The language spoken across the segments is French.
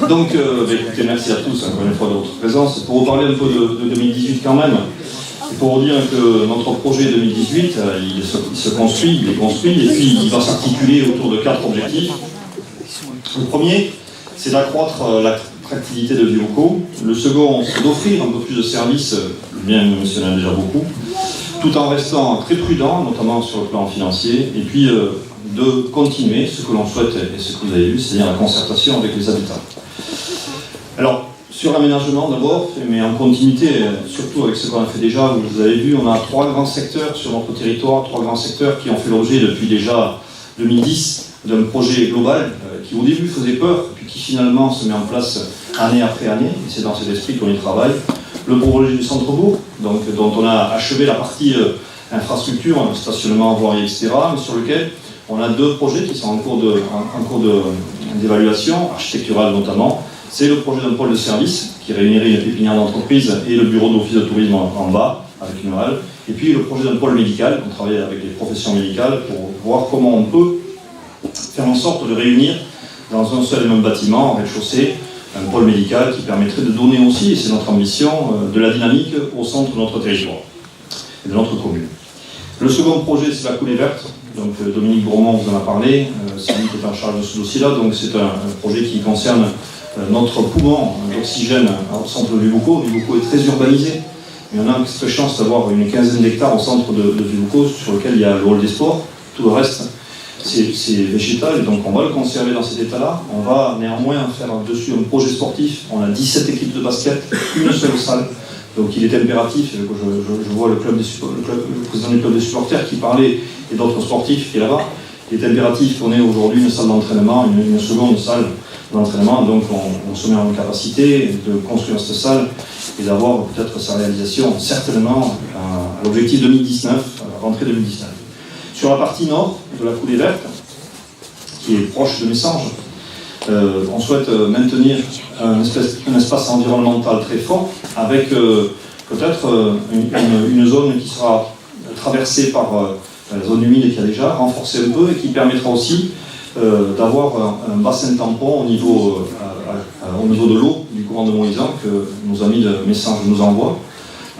Donc, écoutez, merci à tous encore une fois de votre présence. Pour vous parler un peu de 2018 quand même, et pour vous dire que notre projet 2018, il se construit, il est construit, et puis il va s'articuler autour de 4 objectifs. Le premier, c'est d'accroître l'attractivité de Vivoco. Le second, c'est d'offrir un peu plus de services, bien mentionné déjà beaucoup, tout en restant très prudent, notamment sur le plan financier, et puis de continuer ce que l'on souhaite et ce que vous avez vu, c'est-à-dire la concertation avec les habitants. Alors, sur l'aménagement d'abord, mais en continuité, surtout avec ce qu'on a fait déjà, vous avez vu, on a 3 grands secteurs sur notre territoire, 3 grands secteurs qui ont fait l'objet depuis déjà 2010 d'un projet global qui au début faisait peur, puis qui finalement se met en place année après année, et c'est dans cet esprit qu'on y travaille. Le projet du centre-bourg, dont on a achevé la partie infrastructure, stationnement, voirie, etc., mais sur lequel on a 2 projets qui sont en cours d'évaluation, architecturale notamment. C'est le projet d'un pôle de service qui réunirait une pépinière d'entreprise et le bureau d'office de tourisme en bas, avec une halle. Et puis le projet d'un pôle médical, on travaille avec les professions médicales pour voir comment on peut faire en sorte de réunir dans un seul et même bâtiment, en rez-de-chaussée, un pôle médical qui permettrait de donner aussi, et c'est notre ambition, de la dynamique au centre de notre territoire et de notre commune. Le second projet, c'est la coulée verte. Donc Dominique Bromont vous en a parlé, c'est lui qui est en charge de ce dossier-là. Donc c'est un projet qui concerne notre poumon d'oxygène au centre de Vivoco. Vivoco est très urbanisé, mais on a une très chance d'avoir une quinzaine d'hectares au centre de Vivoco sur lequel il y a le hall des sports. Tout le reste, c'est végétal, et donc on va le conserver dans cet état-là. On va néanmoins faire dessus un projet sportif. On a 17 équipes de basket, une seule salle. Donc il est impératif, je vois le président du club des supporters qui parlait, et d'autres sportifs qui est là-bas, il est impératif qu'on ait aujourd'hui une salle d'entraînement, une seconde salle d'entraînement. Donc on se met en capacité de construire cette salle et d'avoir peut-être sa réalisation certainement à l'objectif 2019, à la rentrée 2019. Sur la partie nord de la coulée verte, qui est proche de Messanges, on souhaite maintenir un espace environnemental très fort, avec peut-être une zone qui sera traversée par la zone humide qu'il y a déjà, renforcée un peu, et qui permettra aussi d'avoir un bassin tampon au niveau de l'eau du courant de Moïsan que nos amis de Messanges nous envoient.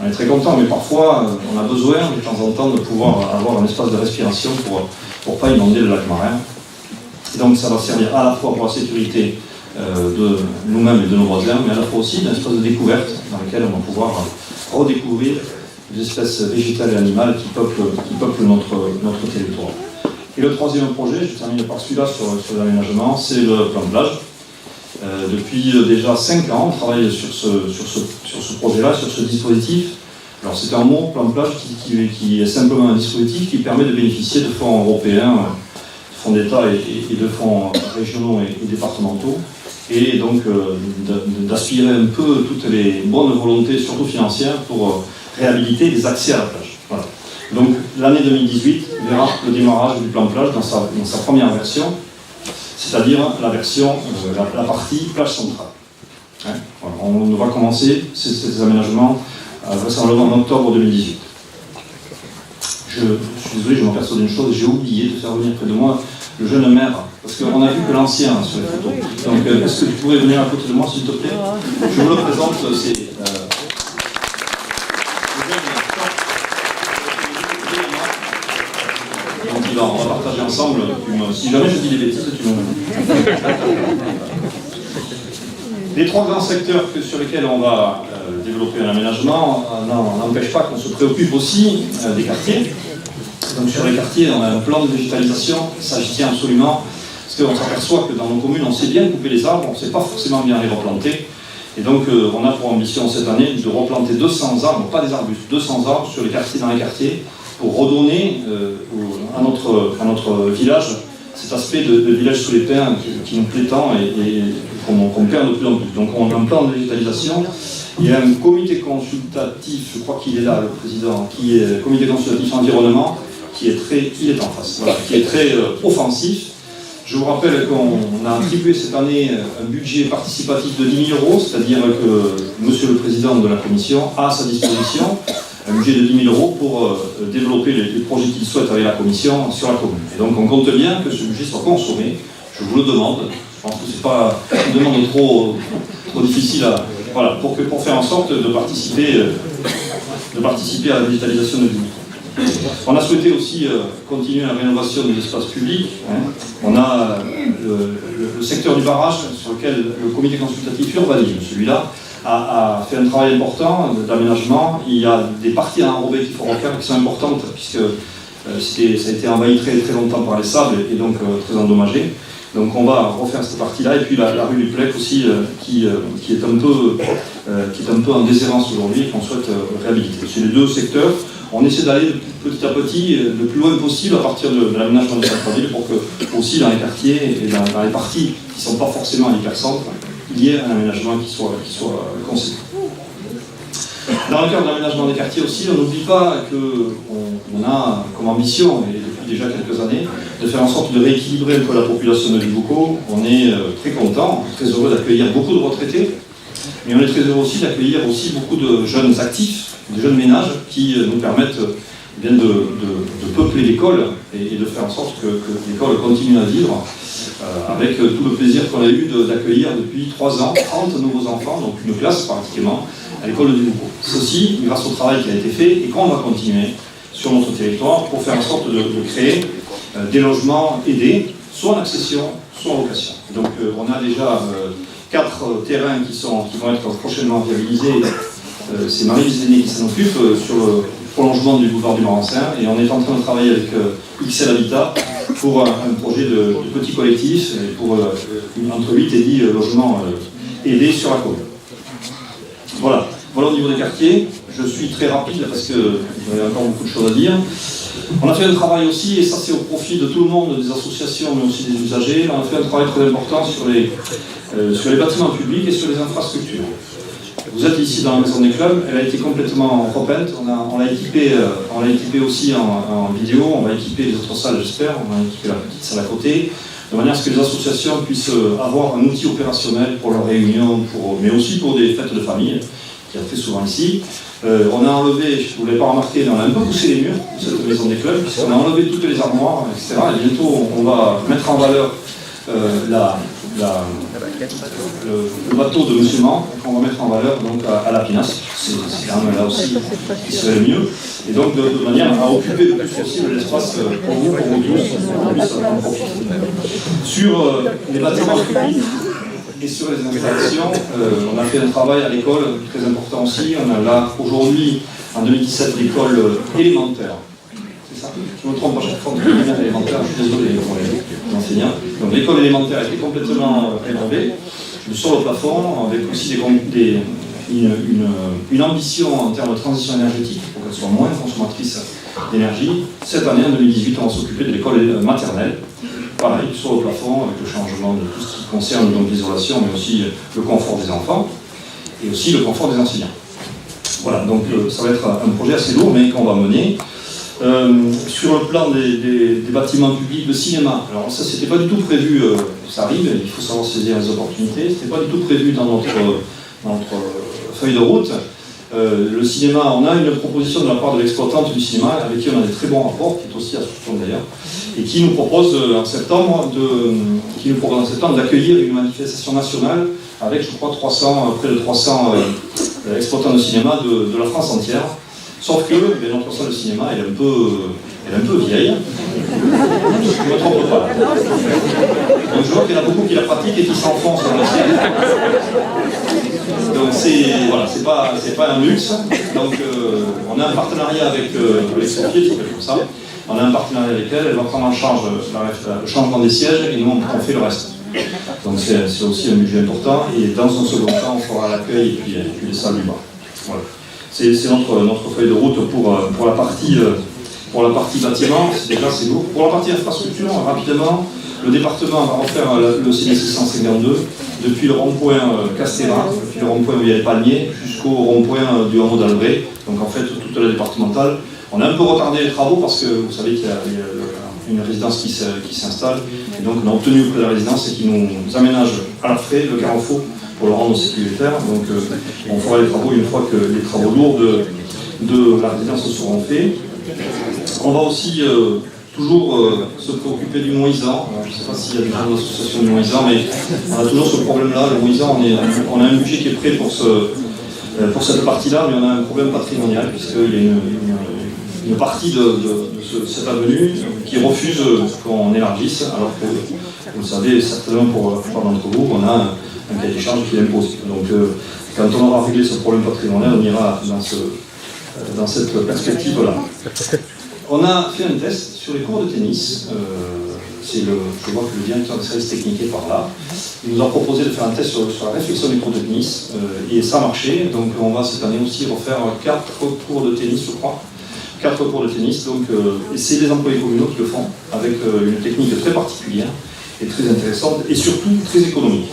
On est très contents, mais parfois on a besoin de temps en temps de pouvoir avoir un espace de respiration pour ne pas inonder le lac marin. Et donc ça va servir à la fois pour la sécurité de nous-mêmes et de nos voisins, mais à la fois aussi d'un espace de découverte dans lequel on va pouvoir redécouvrir les espèces végétales et animales qui peuplent notre territoire. Et le troisième projet, je termine par celui-là sur l'aménagement, c'est le plan de plage. Depuis déjà 5 ans, on travaille sur ce projet-là, sur ce dispositif. Alors c'est un mot, plan de plage, qui est simplement un dispositif qui permet de bénéficier de fonds européens, de fonds d'État et de fonds régionaux et départementaux, et donc d'aspirer un peu toutes les bonnes volontés, surtout financières, pour réhabiliter les accès à la plage. Voilà. Donc l'année 2018 verra le démarrage du plan de plage dans sa première version, c'est-à-dire la version, la partie plage centrale. Hein, voilà. On va commencer ces aménagements vraisemblablement en octobre 2018. Je suis désolé, je m'aperçois d'une chose, j'ai oublié de faire venir près de moi le jeune maire, parce qu'on a vu que l'ancien sur les photos. Donc est-ce que tu pourrais venir à côté de moi, s'il te plaît? Je vous le présente, c'est... on va partager ensemble. Si jamais je dis des bêtises, tu me... Les 3 grands secteurs sur lesquels on va développer un aménagement n'empêche pas qu'on se préoccupe aussi des quartiers. Donc sur les quartiers, on a un plan de végétalisation, ça j'y tiens absolument, parce qu'on s'aperçoit que dans nos communes, on sait bien couper les arbres, on ne sait pas forcément bien les replanter. Et donc on a pour ambition cette année de replanter 200 arbres, pas des arbustes, 200 arbres sur les quartiers, dans les quartiers, pour redonner à notre village cet aspect de village sous les pins qui nous plaît tant et qu'on perd de plus en plus. Donc on a un plan de végétalisation, il y a un comité consultatif, je crois qu'il est là, le président, qui est comité consultatif environnement, qui est en face, voilà, qui est très offensif. Je vous rappelle qu'on a attribué cette année un budget participatif de 10 000 €, c'est-à-dire que Monsieur le Président de la Commission a à sa disposition un budget de 10 000 € pour développer les projets qu'il souhaite avec la Commission sur la commune. Et donc on compte bien que ce budget soit consommé, je vous le demande, pense que c'est pas une demande trop difficile voilà, pour faire en sorte de participer à la digitalisation de l'île. On a souhaité aussi continuer la rénovation des espaces publics. On a le secteur du barrage sur lequel le comité consultatif urbanisme, celui-là, a fait un travail important d'aménagement. Il y a des parties à enrober qu'il faut refaire qui sont importantes puisque ça a été envahi très longtemps par les sables et donc très endommagé. Donc on va refaire cette partie-là, et puis la rue du Plec aussi, qui est un peu en déshérence aujourd'hui et qu'on souhaite réhabiliter. Sur les deux secteurs, on essaie d'aller petit à petit le plus loin possible à partir de l'aménagement de centre-ville pour que aussi dans les quartiers et dans les parties qui ne sont pas forcément à l'hypercentre, il y ait un aménagement qui soit conséquent. Dans le cadre de l'aménagement des quartiers aussi, on n'oublie pas qu'on a comme ambition, et depuis déjà quelques années, de faire en sorte de rééquilibrer un peu la population de Vibucco. On est très content, très heureux d'accueillir beaucoup de retraités, mais on est très heureux aussi d'accueillir aussi beaucoup de jeunes actifs, de jeunes ménages qui nous permettent bien de peupler l'école et de faire en sorte que l'école continue à vivre avec tout le plaisir qu'on a eu d'accueillir depuis 3 ans 30 nouveaux enfants, donc une classe pratiquement, à l'école de Vibucco. Ceci grâce au travail qui a été fait et qu'on va continuer sur notre territoire pour faire en sorte de créer des logements aidés, soit en accession, soit en location. Donc on a déjà 4 terrains qui vont être prochainement viabilisés. C'est Marie-Lise Denis qui s'en occupe sur le prolongement du boulevard du Marancin, et on est en train de travailler avec XL Habitat pour un projet de petit collectif et pour entre 8 et 10 logements aidés sur la commune. Voilà au niveau des quartiers. Je suis très rapide parce qu'il y a encore beaucoup de choses à dire. On a fait un travail aussi, et ça c'est au profit de tout le monde, des associations mais aussi des usagers. On a fait un travail très important sur les bâtiments publics et sur les infrastructures. Vous êtes ici dans la maison des clubs, elle a été complètement repeinte, on l'a équipée aussi en vidéo, on va équiper les autres salles j'espère, on va équiper la petite salle à côté, de manière à ce que les associations puissent avoir un outil opérationnel pour leurs réunions, mais aussi pour des fêtes de famille, qui a très souvent ici. On a enlevé, vous ne l'avez pas remarqué, mais on a un peu poussé les murs de cette maison des clubs, puisqu'on a enlevé toutes les armoires, etc. Et bientôt on va mettre en valeur le bateau de Monsieur Mans, qu'on va mettre en valeur donc, à la pinasse. C'est quand même là aussi qui serait le mieux. Et donc de manière à occuper le plus possible l'espace pour vous tous, pour qu'on puisse en profiter. Sur les bâtiments publics et sur les installations, on a fait un travail à l'école très important aussi. On a là aujourd'hui, en 2017, l'école élémentaire. Je me trompe à chaque fois, élémentaire, je suis désolé pour les enseignants. Donc l'école élémentaire a été complètement rénovée, sur le plafond, avec aussi une ambition en termes de transition énergétique, pour qu'elle soit moins consommatrice d'énergie. Cette année, en 2018, on va s'occuper de l'école maternelle, pareil, sur le plafond, avec le changement de tout ce qui concerne l'isolation, mais aussi le confort des enfants, et aussi le confort des enseignants. Voilà, donc ça va être un projet assez lourd, mais qu'on va mener. Sur le plan des bâtiments publics, le cinéma, alors ça c'était pas du tout prévu, ça arrive, il faut savoir saisir les opportunités, c'était pas du tout prévu dans notre feuille de route. Le cinéma, on a une proposition de la part de l'exploitante du cinéma, avec qui on a des très bons rapports, qui est aussi à Soutron d'ailleurs, et qui nous propose en septembre d'accueillir une manifestation nationale avec, je crois, près de 300 exploitants de cinéma de la France entière. Sauf que notre salle de cinéma elle est un peu vieille. Je ne me trompe pas. Donc je vois qu'il y en a beaucoup qui la pratiquent et qui s'enfoncent dans le ciel. Donc c'est pas un luxe. Donc on a un partenariat avec Sophie, qui s'appelle comme ça. On a un partenariat avec elle va prendre en charge le changement des sièges et nous on fait le reste. Donc c'est aussi un budget important, et dans un second temps on fera l'accueil et puis les salles du bas. Voilà. C'est notre feuille de route pour la partie bâtiment. Déjà c'est lourd. Pour la partie infrastructure, rapidement, le département va refaire le CD 652 depuis le rond-point Castéra, depuis le rond-point où il y a les palmiers, jusqu'au rond-point du hameau d'Albret. Donc en fait toute la départementale. On a un peu retardé les travaux parce que vous savez qu'il y a une résidence qui s'installe, et donc on a obtenu auprès de la résidence et qui nous aménage à la frais le carrefour pour le rendre sécuritaire. Donc on fera les travaux une fois que les travaux lourds de la résidence seront faits. On va aussi toujours se préoccuper du Moisan. Je ne sais pas s'il y a des gens de l'association du Moisan, mais on a toujours ce problème-là. Le Moisan, on a un budget qui est prêt pour cette partie-là, mais on a un problème patrimonial, puisqu'il y a une partie de cette avenue qui refuse qu'on élargisse, alors que, vous le savez, certainement pour la plupart d'entre vous, on a un cahier des charges qui l'impose. Donc, quand on aura réglé ce problème patrimonial, on ira dans cette perspective-là. On a fait un test sur les cours de tennis. Je vois que le directeur des services techniques est par là. Il nous a proposé de faire un test sur la réflexion des cours de tennis, et ça a marché. Donc, on va cette année aussi refaire 4 cours de tennis, je crois. 4 cours de tennis, donc c'est les employés communaux qui le font, avec une technique très particulière et très intéressante, et surtout très économique.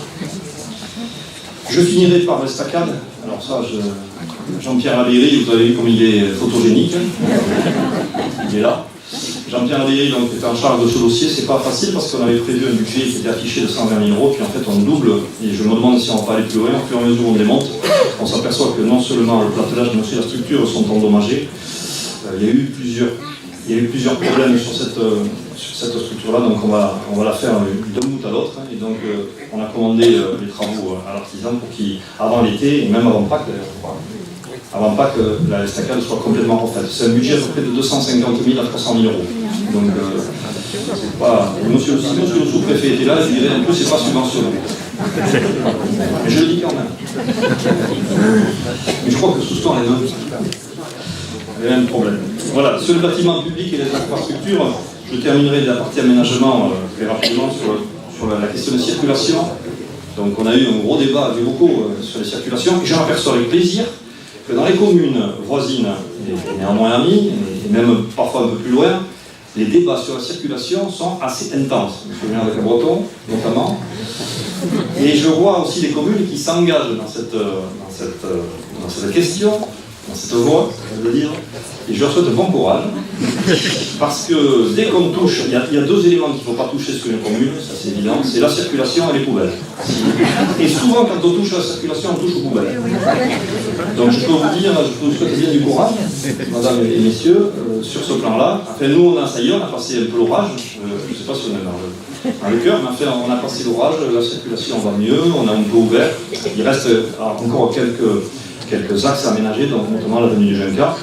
Je finirai par l'estacade. Alors ça, Jean-Pierre Labéry, vous avez vu comme il est photogénique. Il est là. Jean-Pierre Labéry donc, est en charge de ce dossier. C'est pas facile parce qu'on avait prévu un budget qui était affiché de 120 000 €, puis en fait on double, et je me demande si on va pas aller plus loin. Au fur et à mesure où on démonte, on s'aperçoit que non seulement le platelage, mais aussi la structure sont endommagées. Il y a eu plusieurs problèmes sur cette structure-là, donc on va la faire d'un bout à l'autre. Et donc on a commandé les travaux à l'artisan pour qu'il, avant l'été, et même avant Pâques d'ailleurs, avant Pâques, la estacade soit complètement refaite. C'est un budget à peu près de 250 000 à 300 000 €. Donc c'est pas. Si monsieur le sous-préfet était là, je dirais un peu c'est pas subventionné. Mais je le dis quand même. Mais je crois que sous ce temps, les deux. Il y a un problème. Voilà, sur le bâtiment public et les infrastructures, je terminerai la partie aménagement très rapidement sur la question de circulation. Donc on a eu un gros débat avec beaucoup sur les circulations, et je m'aperçois avec plaisir que dans les communes voisines, et néanmoins amies, et même parfois un peu plus loin, les débats sur la circulation sont assez intenses. Je me souviens avec un breton, notamment. Et je vois aussi des communes qui s'engagent dans cette question, dans cette voie, je veux dire, et je leur souhaite bon courage, parce que dès qu'on touche, il y a 2 éléments qu'il ne faut pas toucher sur une commune, ça c'est évident, c'est la circulation et les poubelles. Et souvent, quand on touche à la circulation, on touche aux poubelles. Donc je peux vous dire, je vous souhaite bien du courage, mesdames et messieurs, sur ce plan-là. Enfin, nous, ça y est, on a passé un peu l'orage, je ne sais pas si on est dans le cœur, mais enfin, on a passé l'orage, la circulation va mieux, on a un peu ouvert, il reste encore quelques axes aménagés, donc notamment l'avenue du Juncker,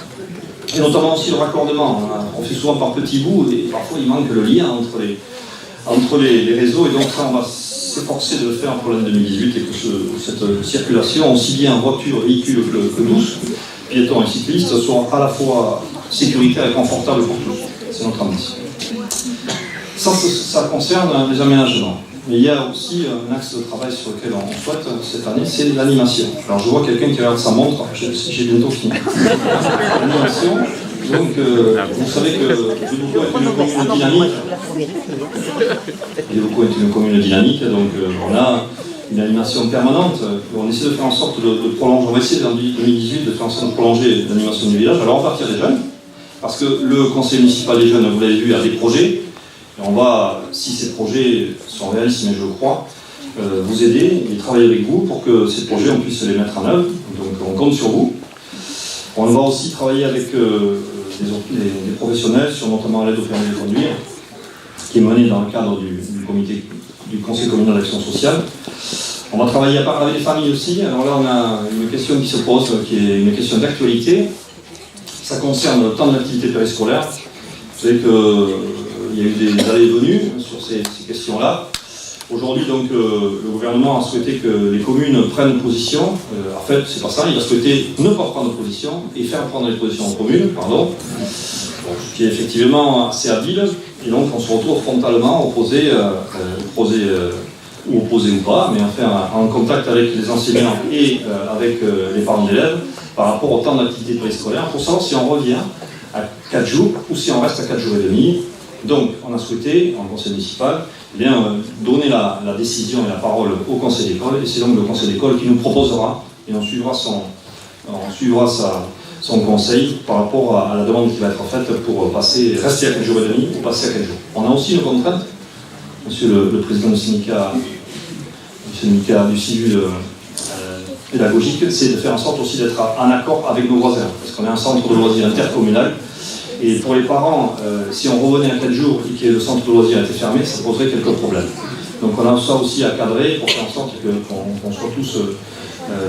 et notamment aussi le raccordement. On fait souvent par petits bouts, et parfois il manque le lien entre les réseaux, et donc ça on va s'efforcer de le faire pour l'année 2018, et que cette circulation, aussi bien en voiture, véhicule que douce, piétons et cyclistes, soit à la fois sécuritaire et confortable pour tous. C'est notre ambition. Ça concerne les aménagements. Mais il y a aussi un axe de travail sur lequel on souhaite cette année, c'est l'animation. Alors je vois quelqu'un qui regarde sa montre, j'ai bientôt fini. L'animation, donc vous savez que Déboucau est une commune dynamique. Déboucau est une commune dynamique, donc on a une animation permanente. On essaie de faire en sorte de prolonger, on va essayer en 2018 de faire en sorte de prolonger l'animation du village. Alors on va partir des jeunes, parce que le conseil municipal des jeunes, vous l'avez vu, a des projets. Et on va, si ces projets sont réalistes, mais je le crois, vous aider et travailler avec vous pour que ces projets, on puisse les mettre en œuvre. Donc on compte sur vous. On va aussi travailler avec des professionnels sur notamment l'aide au permis de conduire, qui est menée dans le cadre du Conseil communal d'action sociale. On va travailler avec les familles aussi. Alors là, on a une question qui se pose, qui est une question d'actualité. Ça concerne le temps d'activité périscolaire. Vous savez qu'il y a eu des allées et venues sur ces questions-là. Aujourd'hui, donc, le gouvernement a souhaité que les communes prennent position. En fait, c'est pas ça. Il a souhaité ne pas prendre position et faire prendre les positions aux communes, pardon. Ce qui est effectivement assez habile. Et donc, on se retrouve frontalement opposé ou pas, mais enfin en contact avec les enseignants et avec les parents d'élèves par rapport au temps d'activité préscolaire pour savoir si on revient à 4 jours ou si on reste à 4 jours et demi. Donc, on a souhaité, en conseil municipal, eh bien, donner la décision et la parole au conseil d'école, et c'est donc le conseil d'école qui nous proposera, et on suivra son conseil par rapport à la demande qui va être faite pour rester à 4 jours et demi ou passer à 4 jours. On a aussi une contrainte, monsieur le président du syndicat du civil pédagogique, c'est de faire en sorte aussi d'être en accord avec nos voisins, parce qu'on est un centre de loisirs intercommunal, Et pour les parents, si on revenait à 4 jours et que le centre de loisirs était fermé, ça poserait quelques problèmes. Donc on a ça aussi à cadrer pour faire en sorte qu'on soit tous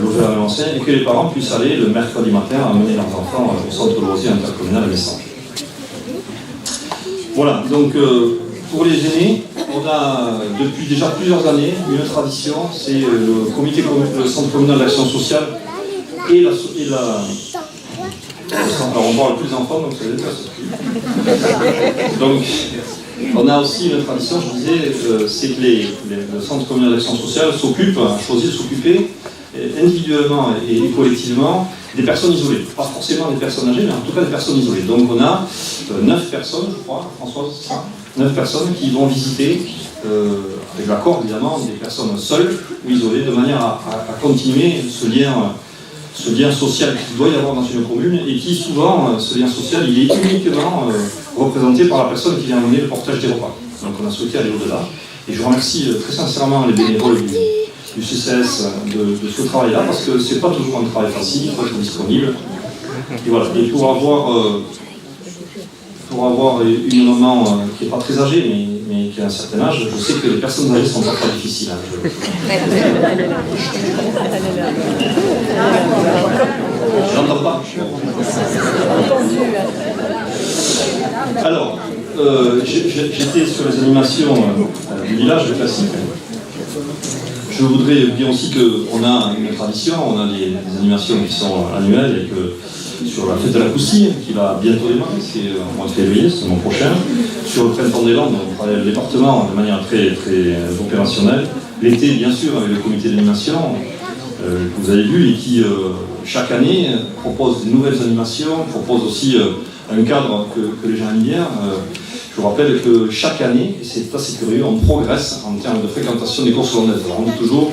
logés à la même enseigne et que les parents puissent aller le mercredi matin amener leurs enfants au centre de loisirs intercommunal à Messanges. Voilà, donc pour les aînés, on a depuis déjà plusieurs années une tradition, c'est le centre communal d'action sociale et la alors on parle plus d'enfants, donc ça veut dire que donc on a aussi une tradition, je disais, c'est que le centre communal d'action sociale a choisi de s'occuper individuellement et collectivement des personnes isolées. Pas forcément des personnes âgées, mais en tout cas des personnes isolées. Donc on a 9 personnes, je crois, François, c'est ça, 9 personnes qui vont visiter, avec l'accord évidemment, des personnes seules ou isolées, de manière à continuer ce lien social qu'il doit y avoir dans une commune, et qui souvent, ce lien social, il est uniquement représenté par la personne qui vient mener le portage des repas. Donc on a souhaité aller au-delà. Et je remercie très sincèrement les bénévoles du CCS de ce travail-là, parce que c'est pas toujours un travail facile, il faut être disponible. Et voilà. Et pour avoir une maman qui n'est pas très âgée, mais qui a un certain âge, je sais que les personnes âgées sont parfois difficiles. Je n'entends pas. Alors, j'étais sur les animations du village, le classique. Je voudrais dire aussi qu'on a une tradition, on a des animations qui sont annuelles, et que sur la fête de la Coustille, qui va bientôt démarrer, c'est au mois de février, c'est le mois prochain. Sur le printemps des Landes, on travaille le département de manière très, très opérationnelle. L'été, bien sûr, avec le comité d'animation que vous avez vu, et qui, chaque année, propose de nouvelles animations, propose aussi un cadre que les gens aiment bien. Je vous rappelle que chaque année, et c'est assez curieux, on progresse en termes de fréquentation des courses hollandaises. Alors on dit toujours,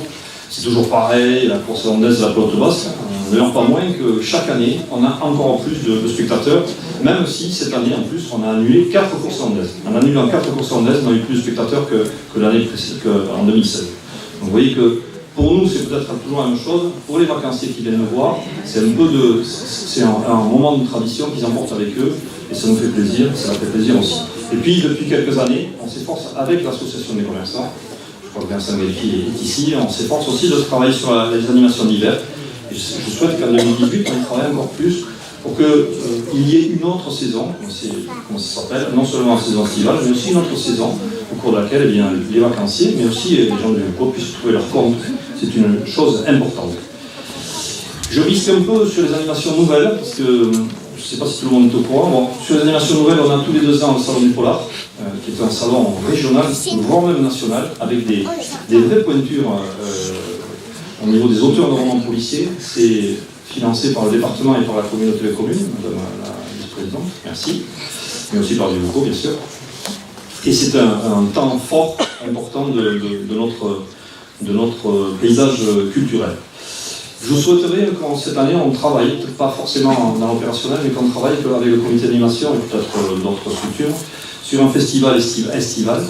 c'est toujours pareil, la course hollandaise, la pelote basse. D'ailleurs, pas moins que chaque année, on a encore plus de spectateurs, même si cette année, en plus, on a annulé 4 courses hollandaises. En annulant 4 courses hollandaises, on a eu plus de spectateurs que l'année précédente, qu'en 2016. Donc vous voyez que pour nous, c'est peut-être toujours la même chose. Pour les vacanciers qui viennent nous voir, c'est un moment de tradition qu'ils emportent avec eux, et ça nous fait plaisir, ça leur fait plaisir aussi. Et puis, depuis quelques années, on s'efforce avec l'association des commerçants, je crois que Vincent Galfi est ici, on s'efforce aussi de travailler sur les animations d'hiver. Et je souhaite qu'en 2018, on y travaille encore plus pour qu'il y ait une autre saison, comment ça s'appelle, non seulement la saison estivale, mais aussi une autre saison au cours de laquelle les vacanciers, mais aussi les gens du groupe puissent trouver leur compte. C'est une chose importante. Je risque un peu sur les animations nouvelles, parce que je ne sais pas si tout le monde est au courant. Bon, sur les animations nouvelles, on a tous les 2 ans le Salon du Polar, qui est un salon régional, voire même national, avec des vraies pointures au niveau des auteurs de romans policiers. C'est financé par le département et par la communauté de communes, madame la vice-présidente, merci, mais aussi par les locaux, bien sûr. Et c'est un temps fort, important de notre paysage culturel. Je souhaiterais que cette année, on travaille, peut-être pas forcément dans l'opérationnel, mais qu'on travaille avec le comité d'animation et peut-être d'autres structures, sur un festival estival,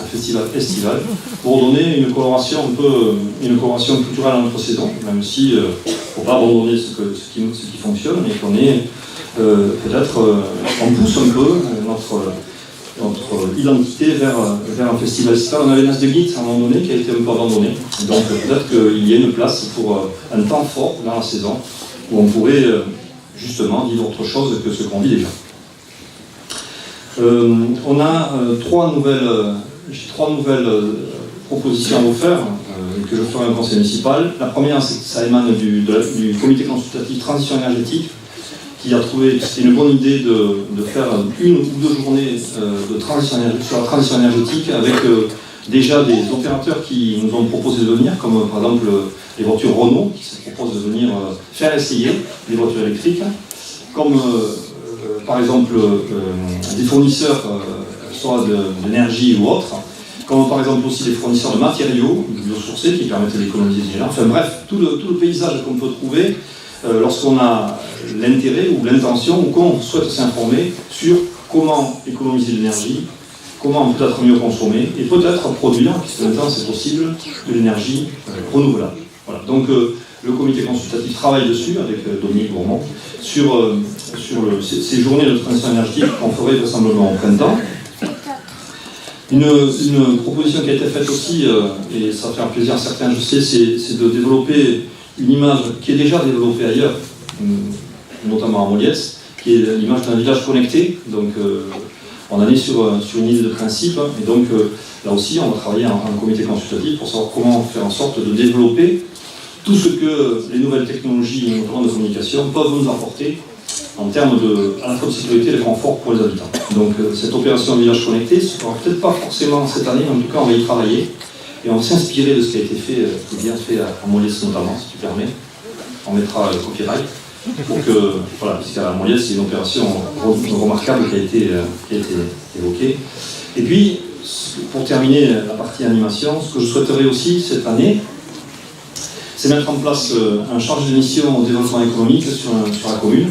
pour donner une coloration culturelle à notre saison, même si il ne faut pas abandonner ce qui fonctionne, mais qu'on est peut-être, on pousse un peu notre identité vers un festival estival. On avait Nas de Guitz à un moment donné qui a été un peu abandonné, donc peut-être qu'il y a une place pour un temps fort dans la saison, où on pourrait justement vivre autre chose que ce qu'on vit déjà. On a 3 nouvelles propositions à vous faire, que je ferai en conseil municipal. La première, c'est que ça émane du comité consultatif transition énergétique, qui a trouvé que c'était une bonne idée de faire 1 ou 2 journées sur la transition énergétique, avec déjà des opérateurs qui nous ont proposé de venir, comme par exemple les voitures Renault, qui se proposent de venir faire essayer les voitures électriques, comme par exemple des fournisseurs, soit d'énergie ou autres, comme par exemple aussi des fournisseurs de matériaux biosourcés qui permettent d'économiser des énergies. Enfin bref, tout le paysage qu'on peut trouver lorsqu'on a l'intérêt ou l'intention ou qu'on souhaite s'informer sur comment économiser de l'énergie, comment peut-être mieux consommer et peut-être produire, puisque maintenant c'est possible, de l'énergie renouvelable. Voilà. Donc le comité consultatif travaille dessus, avec Dominique Gourmand, sur ces journées de transition énergétique qu'on ferait vraisemblablement au printemps. Une proposition qui a été faite aussi, et ça fait un plaisir à certains, je sais, c'est de développer une image qui est déjà développée ailleurs, notamment à Moliès, qui est l'image d'un village connecté. Donc, on en est sur une idée de principe, et donc là aussi, on va travailler en comité consultatif pour savoir comment faire en sorte de développer tout ce que les nouvelles technologies, notamment de communication, peuvent nous apporter en termes à la fois de sécurité et de confort pour les habitants. Donc cette opération Village Connecté ne se fera peut-être pas forcément cette année, mais en tout cas on va y travailler et on va s'inspirer de ce qui a été fait, qui est bien fait à Moliès notamment, si tu permets. On mettra le copyright pour que, voilà, puisqu'à Moliès c'est une opération remarquable qui a été évoquée. Et puis, pour terminer la partie animation, ce que je souhaiterais aussi cette année, c'est mettre en place un chargé de mission au développement économique sur la commune.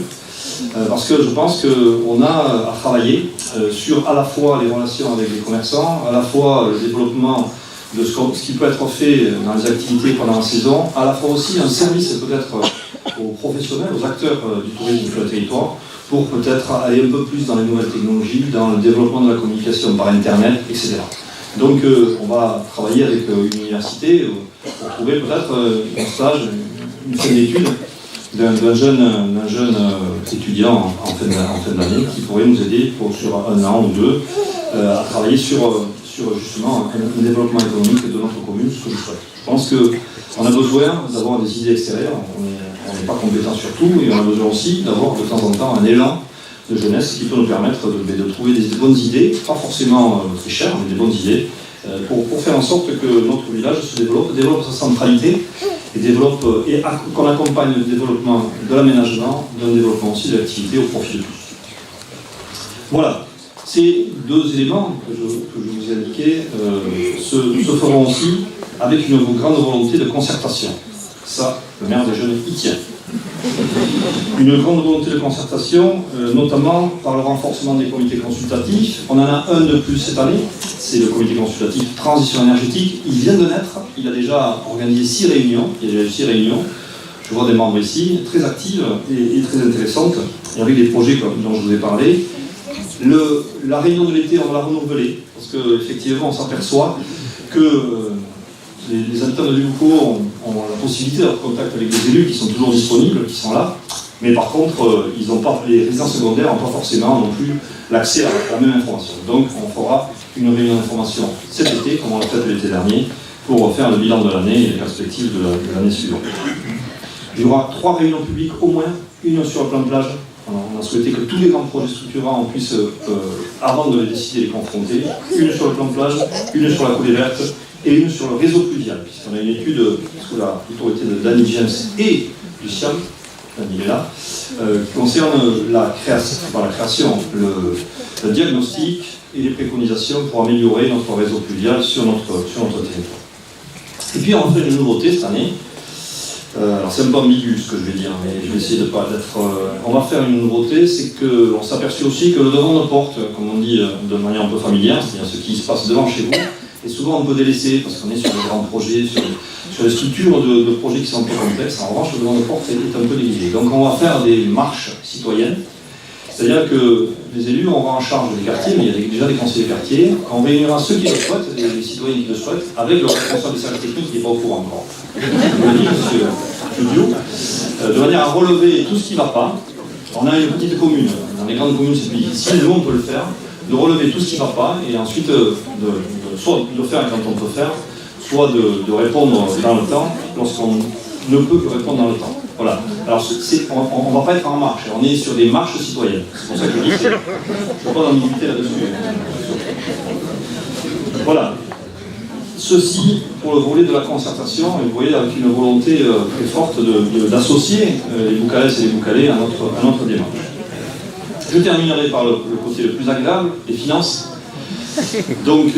Parce que je pense qu'on a à travailler sur à la fois les relations avec les commerçants, à la fois le développement de ce qui peut être fait dans les activités pendant la saison, à la fois aussi un service peut-être aux professionnels, aux acteurs du tourisme sur le territoire, pour peut-être aller un peu plus dans les nouvelles technologies, dans le développement de la communication par Internet, etc. Donc on va travailler avec une université pour trouver peut-être un stage, une fin d'études, d'un jeune étudiant en fin d'année qui pourrait nous aider sur un an ou deux à travailler sur justement un développement économique de notre commune, ce que je souhaite. Je pense qu'on a besoin d'avoir des idées extérieures, on n'est pas compétent sur tout, et on a besoin aussi d'avoir de temps en temps un élan de jeunesse qui peut nous permettre de trouver des bonnes idées, pas forcément très chères, mais des bonnes idées, pour faire en sorte que notre village se développe sa centralité, et qu'on accompagne le développement de l'aménagement, d'un développement aussi de l'activité au profit de tous. Voilà, ces deux éléments que je vous ai indiqués se feront aussi avec une grande volonté de concertation. Ça, le maire des Jeunes y tient. Une grande volonté de concertation, notamment par le renforcement des comités consultatifs. On en a un de plus cette année, c'est le comité consultatif Transition énergétique. Il vient de naître, il a déjà organisé 6 réunions, je vois des membres ici, très actives et très intéressantes, et avec des projets dont je vous ai parlé. La réunion de l'été, on va la renouveler, parce qu'effectivement, on s'aperçoit que les habitants de Dubuco ont la possibilité d'avoir contact avec des élus qui sont toujours disponibles, qui sont là, mais par contre, les résidents secondaires n'ont pas forcément non plus l'accès à la même information. Donc, on fera une réunion d'information cet été, comme on l'a fait l'été dernier, pour faire le bilan de l'année et les perspectives de l'année suivante. Il y aura 3 réunions publiques au moins, une sur le plan de plage. On a souhaité que tous les grands projets structurants, on puisse, avant de les décider, les confronter. Une sur le plan de plage, une sur la coulée verte, et une sur le réseau pluvial, puisqu'on a une étude sous l'autorité de Danny James et du SIAM, Danny est là, qui concerne la création, le diagnostic et les préconisations pour améliorer notre réseau pluvial sur notre territoire. Et puis on fait une nouveauté cette année. Alors c'est un peu ambigu ce que je vais dire, mais je vais essayer de ne pas être... on va faire une nouveauté, c'est qu'on s'aperçoit aussi que le devant de porte, comme on dit de manière un peu familière, c'est-à-dire ce qui se passe devant chez vous, est souvent un peu délaissé, parce qu'on est sur des grands projets, sur des structures de projets qui sont un peu complexes. En revanche, le devant de porte est un peu délaissé. Donc on va faire des marches citoyennes, c'est-à-dire que les élus auront en charge des quartiers, mais il y a déjà des conseillers de quartier, on réunira ceux qui le souhaitent, les citoyens qui le souhaitent, avec le responsable des services techniques qui n'est pas au courant encore. Je vous le dis, monsieur Claudio, de manière à relever tout ce qui ne va pas. On a une petite commune, dans les grandes communes c'est plus difficile, nous on peut le faire, de relever tout ce qui ne va pas, et ensuite soit de le faire quand on peut faire, soit de répondre dans le temps, lorsqu'on ne peut que répondre dans le temps. Voilà. Alors on ne va pas être en marche, on est sur des marches citoyennes. C'est pour ça que je dis que je n'ai pas d'ambiguïté là-dessus. Voilà. Ceci pour le volet de la concertation, et vous voyez avec une volonté très forte d'associer les Boucalais et les Boucalais à notre démarche. Je terminerai par le côté le plus agréable, les finances. Donc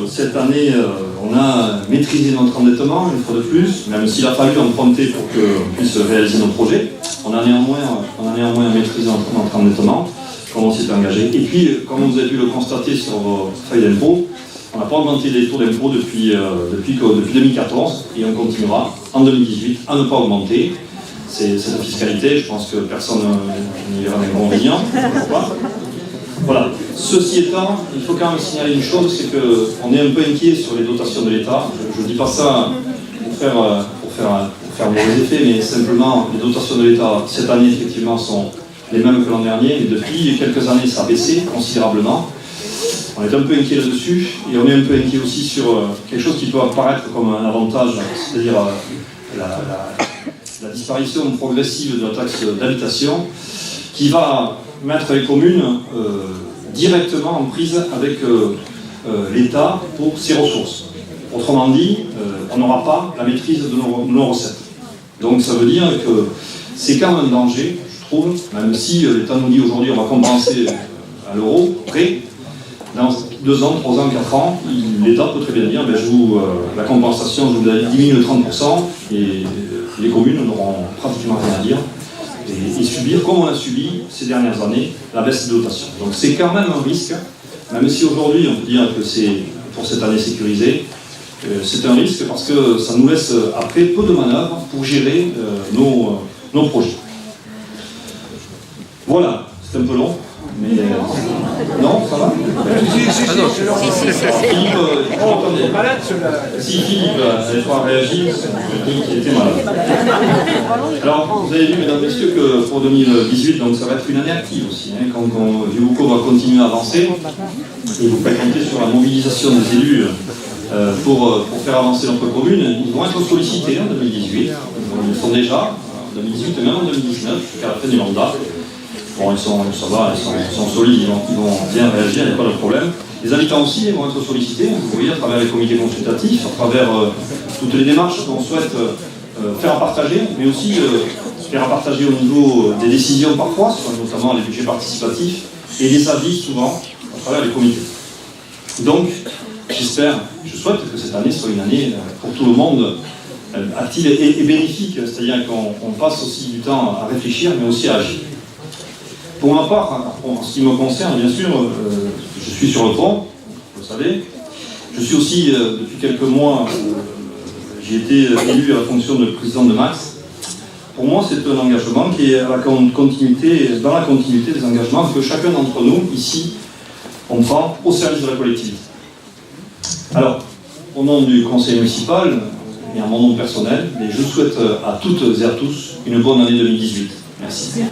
cette année, on a maîtrisé notre endettement une fois de plus, même s'il a fallu emprunter pour qu'on puisse réaliser nos projets. On a néanmoins maîtrisé notre endettement, comme on s'est engagé. Et puis, comme vous avez pu le constater sur vos feuilles d'impôt, on n'a pas augmenté les taux d'impôt depuis 2014 et on continuera. en 2018 à ne pas augmenter cette fiscalité. Je pense que personne n'y verra d'inconvénient. Voilà. Ceci étant, il faut quand même signaler une chose, c'est qu'on est un peu inquiet sur les dotations de l'État. Je ne dis pas ça pour faire mauvais effet, mais simplement les dotations de l'État cette année effectivement sont les mêmes que l'an dernier, mais depuis quelques années ça a baissé considérablement. On est un peu inquiet là-dessus, et on est un peu inquiet aussi sur quelque chose qui peut apparaître comme un avantage, c'est-à-dire la disparition progressive de la taxe d'habitation, qui va mettre les communes directement en prise avec l'État pour ses ressources. Autrement dit, on n'aura pas la maîtrise de nos recettes. Donc ça veut dire que c'est quand même un danger, je trouve, même si l'État nous dit aujourd'hui on va compenser à l'euro près. Dans 2 ans, 3 ans, 4 ans, l'État peut très bien dire la compensation, je vous la diminue de 30% et les communes n'auront pratiquement rien à dire et subir, comme on a subi ces dernières années, la baisse de dotation. Donc c'est quand même un risque, même si aujourd'hui on peut dire que c'est pour cette année sécurisée, c'est un risque parce que ça nous laisse après peu de manœuvres pour gérer nos projets. Voilà, c'est un peu long. Mais non, ça va? Philippe, si Philippe n'avait pas réagi, je dis qu'il était malade. Alors, vous avez vu, mesdames et messieurs, que pour 2018, donc ça va être une année active aussi. Hein, quand Viuco va continuer à avancer, et vous pouvez compter sur la mobilisation des élus pour faire avancer notre commune, ils vont être sollicités en 2018. Ils sont déjà en 2018 et même en 2019, jusqu'à la fin du mandat. Bon, ça va, ils sont solides, ils vont bien réagir, il n'y a pas de problème. Les habitants aussi vont être sollicités, vous voyez, à travers les comités consultatifs, à travers toutes les démarches qu'on souhaite faire partager, mais aussi faire partager au niveau des décisions parfois, notamment les budgets participatifs, et les avis souvent à travers les comités. Donc, je souhaite que cette année soit une année pour tout le monde active et bénéfique, c'est-à-dire qu'on passe aussi du temps à réfléchir, mais aussi à agir. Pour ma part, en ce qui me concerne, bien sûr, je suis sur le pont, vous le savez. Je suis aussi, depuis quelques mois, j'ai été élu à la fonction de président de Max. Pour moi, c'est un engagement qui est dans la continuité des engagements que chacun d'entre nous, ici, on prend au service de la collectivité. Alors, au nom du conseil municipal et à mon nom personnel, je souhaite à toutes et à tous une bonne année 2018. Merci.